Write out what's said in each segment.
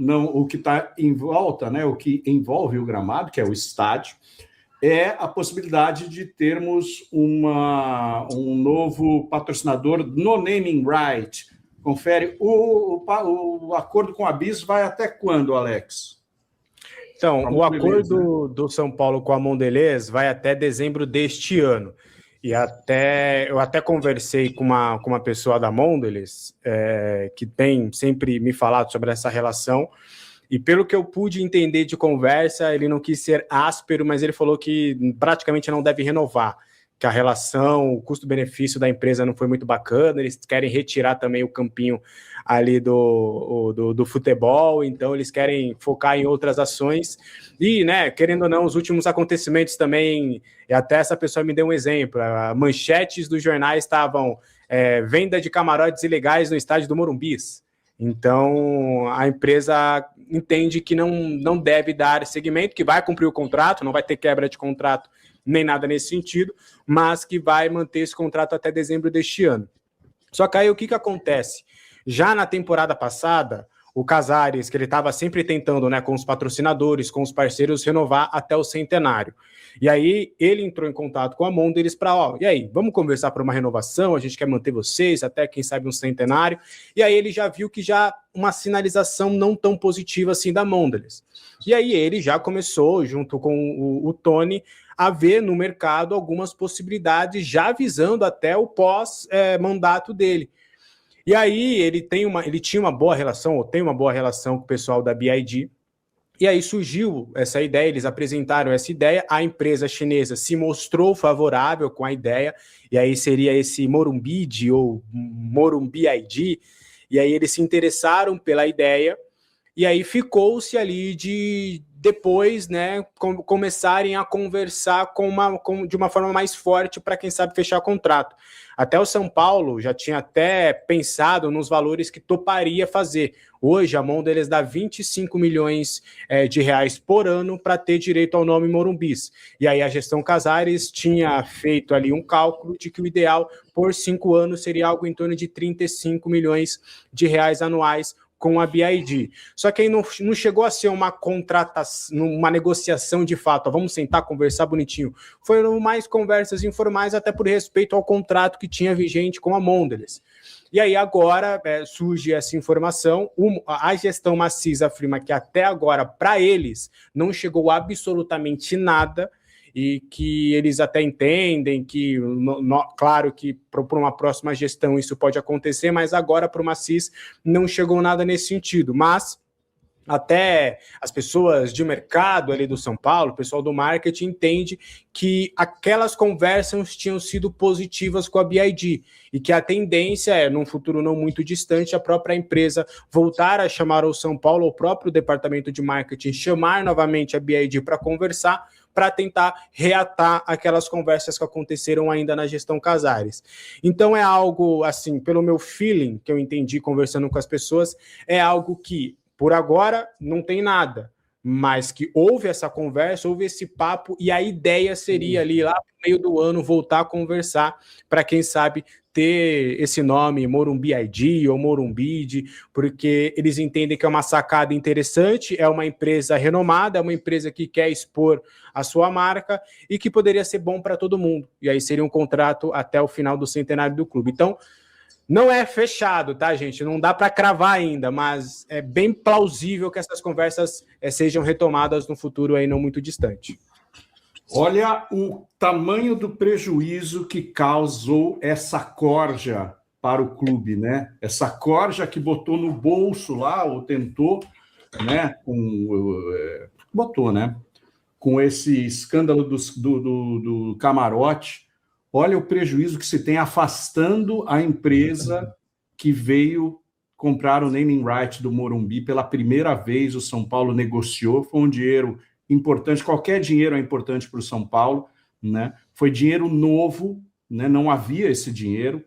não, o que está em volta, né, o que envolve o gramado, que é o estádio, é a possibilidade de termos um novo patrocinador no naming right. Confere. O acordo com a BIS vai até quando, Alex? Então, o acordo do São Paulo com a Mondelez vai até dezembro deste ano. E eu até conversei com uma pessoa da Mondelez, que tem sempre me falado sobre essa relação, e pelo que eu pude entender de conversa, ele não quis ser áspero, mas ele falou que praticamente não deve renovar, que a relação, o custo-benefício da empresa não foi muito bacana, eles querem retirar também o campinho ali do futebol, então eles querem focar em outras ações, e, né, querendo ou não, os últimos acontecimentos também, e até essa pessoa me deu um exemplo, manchetes dos jornais estavam venda de camarotes ilegais no estádio do Morumbis. Então, a empresa entende que não deve dar seguimento, que vai cumprir o contrato, não vai ter quebra de contrato nem nada nesse sentido, mas que vai manter esse contrato até dezembro deste ano. Só que aí o que acontece? Já na temporada passada, o Casares, que ele estava sempre tentando, né, com os patrocinadores, com os parceiros, renovar até o centenário. E aí ele entrou em contato com a Mondelez para, e aí, vamos conversar para uma renovação, a gente quer manter vocês até, quem sabe, um centenário. E aí ele já viu que já uma sinalização não tão positiva assim da Mondelez. E aí ele já começou, junto com o Tony, a ver no mercado algumas possibilidades, já visando até o pós-mandato dele. E aí ele tinha uma boa relação, ou tem uma boa relação com o pessoal da BID, e aí surgiu essa ideia, eles apresentaram essa ideia, a empresa chinesa se mostrou favorável com a ideia, e aí seria esse Morumbid ou Morumbi ID, e aí eles se interessaram pela ideia, e aí ficou-se ali de depois, né, começarem a conversar de uma forma mais forte para, quem sabe, fechar contrato. Até o São Paulo já tinha até pensado nos valores que toparia fazer. Hoje, a Mondelez dá 25 milhões de reais por ano para ter direito ao nome Morumbis. E aí a gestão Casares tinha feito ali um cálculo de que o ideal por 5 anos seria algo em torno de 35 milhões de reais anuais com a BID. Só que aí não chegou a ser uma contratação, uma negociação de fato, vamos sentar, conversar bonitinho. Foram mais conversas informais, até por respeito ao contrato que tinha vigente com a Mondelez. E aí agora surge essa informação, a gestão Maciz afirma que até agora, para eles, não chegou absolutamente nada, e que eles até entendem que, claro que para uma próxima gestão isso pode acontecer, mas agora para o Maciz não chegou nada nesse sentido, mas até as pessoas de mercado ali do São Paulo, o pessoal do marketing entende que aquelas conversas tinham sido positivas com a BID e que a tendência é, num futuro não muito distante, a própria empresa voltar a chamar o São Paulo, o próprio departamento de marketing, chamar novamente a BID para conversar, para tentar reatar aquelas conversas que aconteceram ainda na gestão Casares. Então é algo, assim, pelo meu feeling, que eu entendi conversando com as pessoas, é algo que, por agora, não tem nada, mas que houve essa conversa, houve esse papo, e a ideia seria ali, lá no meio do ano, voltar a conversar, para quem sabe ter esse nome Morumbi ID ou Morumbid, porque eles entendem que é uma sacada interessante, é uma empresa renomada, é uma empresa que quer expor a sua marca e que poderia ser bom para todo mundo. E aí seria um contrato até o final do centenário do clube. Então, não é fechado, tá, gente? Não dá para cravar ainda, mas é bem plausível que essas conversas sejam retomadas no futuro aí não muito distante. Olha o tamanho do prejuízo que causou essa corja para o clube, né? Essa corja que botou no bolso lá, ou tentou, né? Botou, né? Com esse escândalo do camarote. Olha o prejuízo que se tem afastando a empresa que veio comprar o naming right do Morumbi pela primeira vez. O São Paulo negociou, foi um dinheiro importante, qualquer dinheiro é importante para o São Paulo, né? Foi dinheiro novo, né? Não havia esse dinheiro,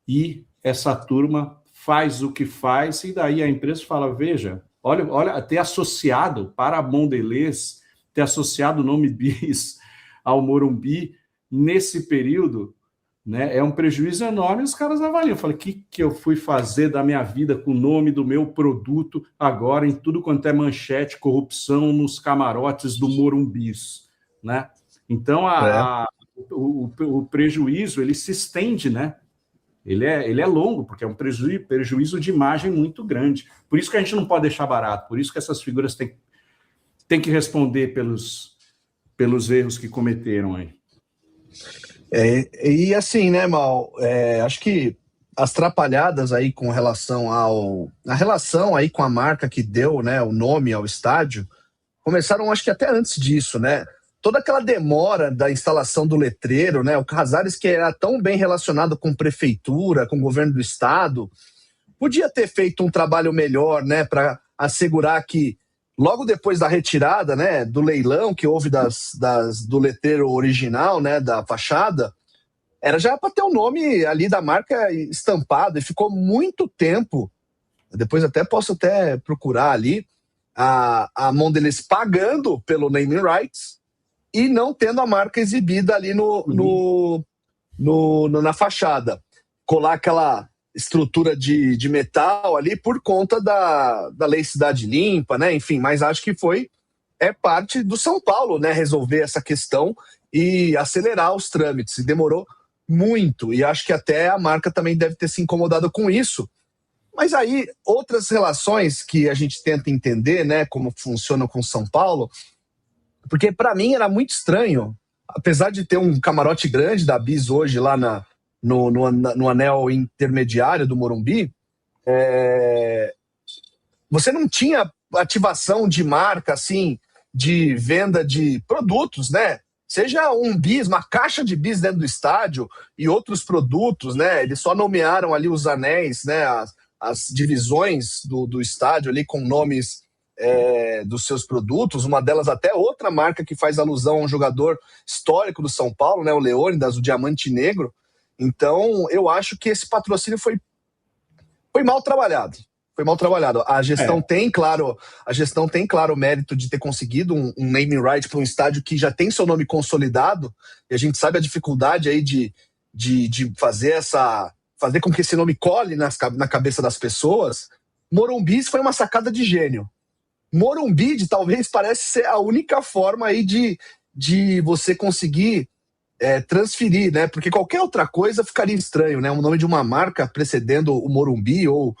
e essa turma faz o que faz, e daí a empresa fala, veja, olha, ter associado para a Mondelez, ter associado o nome BIS ao Morumbi, nesse período, né? É um prejuízo enorme, os caras avaliam. Eu falei, o que eu fui fazer da minha vida com o nome do meu produto agora em tudo quanto é manchete, corrupção nos camarotes do Morumbis, né? Então, o prejuízo, ele se estende, né? Ele é longo, porque é um prejuízo de imagem muito grande. Por isso que a gente não pode deixar barato, por isso que essas figuras têm que responder pelos erros que cometeram aí. E assim, né, Mal, acho que as trapalhadas aí com relação a relação aí com a marca que deu, né, o nome ao estádio, começaram acho que até antes disso, né? Toda aquela demora da instalação do letreiro, né? O Casares, que era tão bem relacionado com prefeitura, com o governo do estado, podia ter feito um trabalho melhor, né, para assegurar que logo depois da retirada, né, do leilão que houve do letreiro original, né, da fachada, era já para ter o nome ali da marca estampado, e ficou muito tempo, depois posso procurar ali, a Mondelez pagando pelo naming rights e não tendo a marca exibida ali na fachada. Colar aquela estrutura de metal ali por conta da Lei Cidade Limpa, né? Enfim, mas acho que é parte do São Paulo, né? Resolver essa questão e acelerar os trâmites. E demorou muito. E acho que até a marca também deve ter se incomodado com isso. Mas aí, outras relações que a gente tenta entender, né? Como funcionam com São Paulo, porque para mim era muito estranho, apesar de ter um camarote grande da Bis hoje lá no anel intermediário do Morumbi, você não tinha ativação de marca, assim, de venda de produtos, né? Seja um bis, uma caixa de bis dentro do estádio e outros produtos, né? Eles só nomearam ali os anéis, né? As divisões do estádio ali com nomes dos seus produtos, uma delas até outra marca que faz alusão a um jogador histórico do São Paulo, né? O Leônidas, o Diamante Negro. Então, eu acho que esse patrocínio foi mal trabalhado. Foi mal trabalhado. A gestão tem, claro, o mérito de ter conseguido um naming right para um estádio que já tem seu nome consolidado, e a gente sabe a dificuldade aí de fazer com que esse nome cole na cabeça das pessoas. Morumbi foi uma sacada de gênio. Morumbi talvez parece ser a única forma aí de você conseguir transferir, né? Porque qualquer outra coisa ficaria estranho, né? O nome de uma marca precedendo o Morumbi ou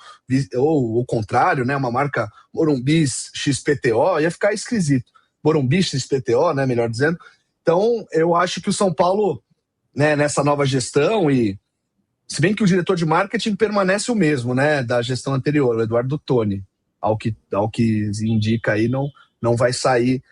o contrário, né? Uma marca Morumbi XPTO ia ficar esquisito. Morumbi XPTO, né? Melhor dizendo. Então, eu acho que o São Paulo, né? Nessa nova gestão, e se bem que o diretor de marketing permanece o mesmo, né? Da gestão anterior, o Eduardo Toni, ao que indica aí, não vai sair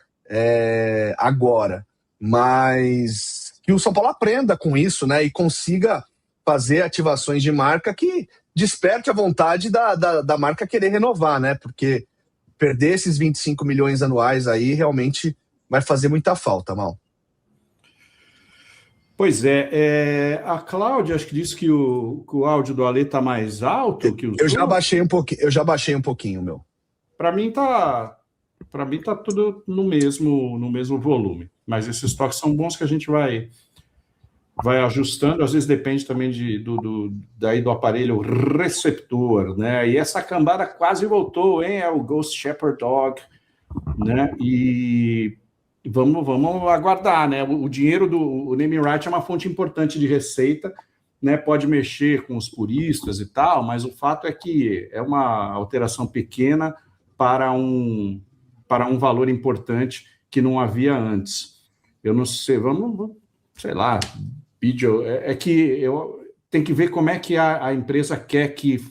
agora. Mas que o São Paulo aprenda com isso, né? E consiga fazer ativações de marca que desperte a vontade da marca querer renovar, né? Porque perder esses 25 milhões anuais aí realmente vai fazer muita falta, Mal. Pois é, a Cláudia acho que disse que o áudio do Ale está mais alto que o Eu já baixei um pouquinho, meu. Para mim tá tudo no mesmo volume. Mas esses toques são bons que a gente vai ajustando. Às vezes depende também daí do aparelho receptor, né? E essa cambada quase voltou, hein? É o Ghost Shepherd Dog, né? E vamos aguardar, né? O dinheiro o naming right é uma fonte importante de receita, né? Pode mexer com os puristas e tal, mas o fato é que é uma alteração pequena para um valor importante que não havia antes. Eu não sei, sei lá, vídeo, tem que ver como é que a empresa quer que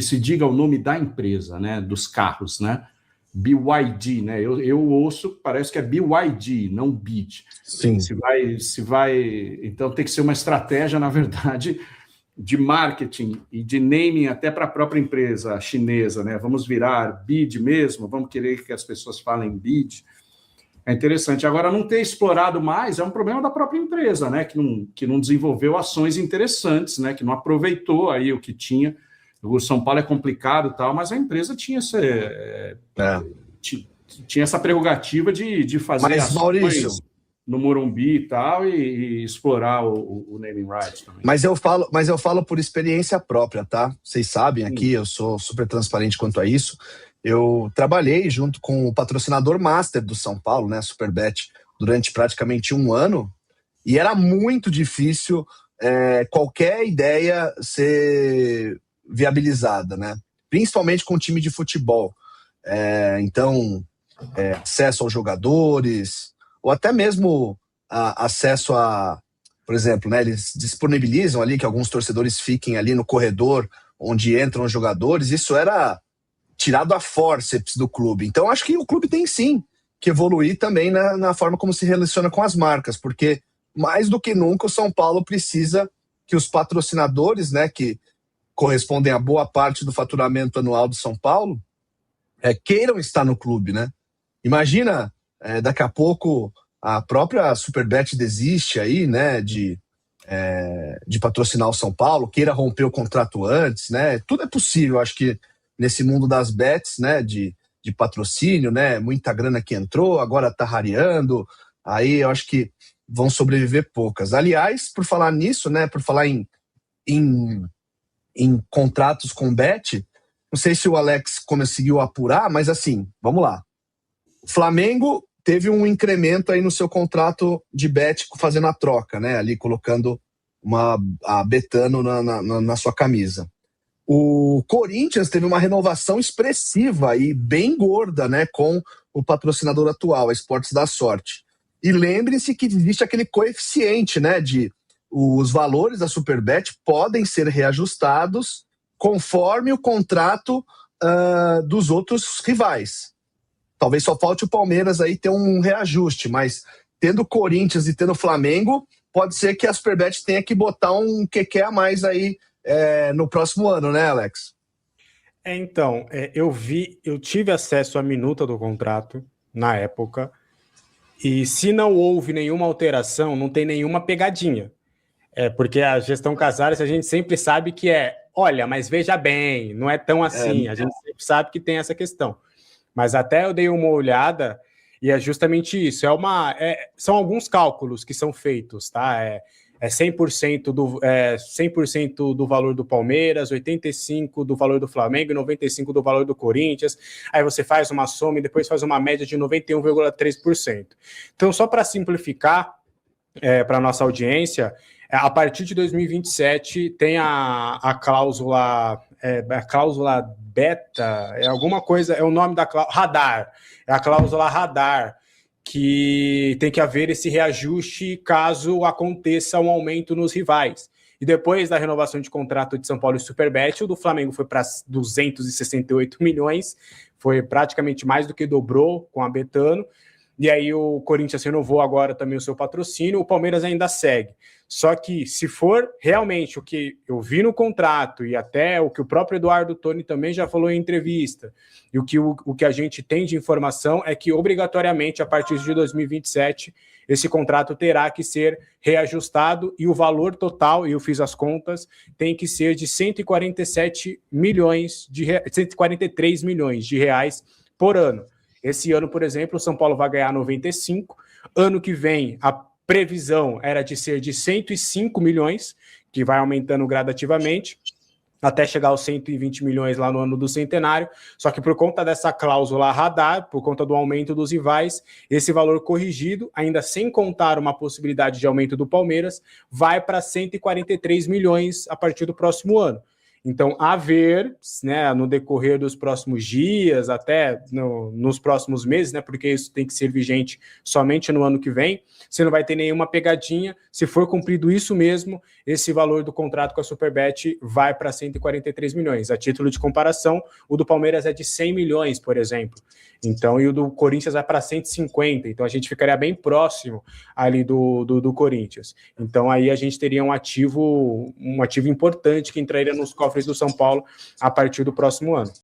se diga o nome da empresa, né, dos carros, né, BYD, né, eu ouço, parece que é BYD, não BID. Sim. Se vai, então tem que ser uma estratégia, na verdade, de marketing e de naming até para a própria empresa chinesa, né, vamos virar BID mesmo, vamos querer que as pessoas falem BID. É interessante. Agora, não ter explorado mais é um problema da própria empresa, né? Que não desenvolveu ações interessantes, né? Que não aproveitou aí o que tinha. O São Paulo é complicado e tal, mas a empresa tinha essa prerrogativa de fazer mas, ações. Maurício, no Morumbi e tal, e explorar o naming rights também. Mas eu falo por experiência própria, tá? Vocês sabem aqui, eu sou super transparente quanto a isso. Eu trabalhei junto com o patrocinador master do São Paulo, né, Superbet, durante praticamente 1 ano, e era muito difícil qualquer ideia ser viabilizada, né? Principalmente com time de futebol. Então, acesso aos jogadores, ou até mesmo acesso a, por exemplo, né, eles disponibilizam ali que alguns torcedores fiquem ali no corredor onde entram os jogadores. Isso era tirado a fórceps do clube. Então, acho que o clube tem sim que evoluir também na forma como se relaciona com as marcas, porque mais do que nunca o São Paulo precisa que os patrocinadores, né, que correspondem a boa parte do faturamento anual do São Paulo, queiram estar no clube, né? Imagina, daqui a pouco a própria Superbet desiste aí, né, de patrocinar o São Paulo, queira romper o contrato antes, né? Tudo é possível, acho que nesse mundo das bets, né, de patrocínio, né, muita grana que entrou, agora tá rareando, aí eu acho que vão sobreviver poucas. Aliás, por falar nisso, né, por falar em contratos com bet, não sei se o Alex conseguiu apurar, mas assim, vamos lá. O Flamengo teve um incremento aí no seu contrato de bet fazendo a troca, né, ali colocando a Betano na sua camisa. O Corinthians teve uma renovação expressiva e bem gorda, né, com o patrocinador atual, a Esportes da Sorte. E lembrem-se que existe aquele coeficiente, né, de os valores da Superbet podem ser reajustados conforme o contrato dos outros rivais. Talvez só falte o Palmeiras aí ter um reajuste, mas tendo o Corinthians e tendo o Flamengo, pode ser que a Superbet tenha que botar um quequé a mais aí no próximo ano, né, Alex? Então, eu tive acesso à minuta do contrato na época, e se não houve nenhuma alteração, não tem nenhuma pegadinha. Porque a gestão Casares, a gente sempre sabe que olha, mas veja bem, não é tão assim, a gente sempre sabe que tem essa questão. Mas até eu dei uma olhada, e é justamente isso, são alguns cálculos que são feitos, tá? 100% do valor do Palmeiras, 85% do valor do Flamengo e 95% do valor do Corinthians. Aí você faz uma soma e depois faz uma média de 91,3%. Então, só para simplificar para a nossa audiência, a partir de 2027 tem a cláusula beta, alguma coisa, é o nome da cláusula, radar, é a cláusula radar, que tem que haver esse reajuste caso aconteça um aumento nos rivais. E depois da renovação de contrato de São Paulo e Superbet, o do Flamengo foi para 268 milhões, foi praticamente mais do que dobrou com a Betano. E aí o Corinthians renovou agora também o seu patrocínio, o Palmeiras ainda segue. Só que se for realmente o que eu vi no contrato e até o que o próprio Eduardo Toni também já falou em entrevista, e o que a gente tem de informação é que obrigatoriamente a partir de 2027 esse contrato terá que ser reajustado e o valor total, e eu fiz as contas, tem que ser de 143 milhões de reais por ano. Esse ano, por exemplo, o São Paulo vai ganhar 95. Ano que vem, a previsão era de ser de 105 milhões, que vai aumentando gradativamente, até chegar aos 120 milhões lá no ano do centenário. Só que por conta dessa cláusula radar, por conta do aumento dos rivais, esse valor corrigido, ainda sem contar uma possibilidade de aumento do Palmeiras, vai para 143 milhões a partir do próximo ano. Então, a ver, né, no decorrer dos próximos dias, até nos próximos meses, né, porque isso tem que ser vigente somente no ano que vem, você não vai ter nenhuma pegadinha. Se for cumprido isso mesmo, esse valor do contrato com a Superbet vai para 143 milhões. A título de comparação, o do Palmeiras é de 100 milhões, por exemplo. Então, e o do Corinthians vai para 150. Então, a gente ficaria bem próximo ali do Corinthians. Então, aí a gente teria um ativo importante que entraria nos cofres do São Paulo a partir do próximo ano.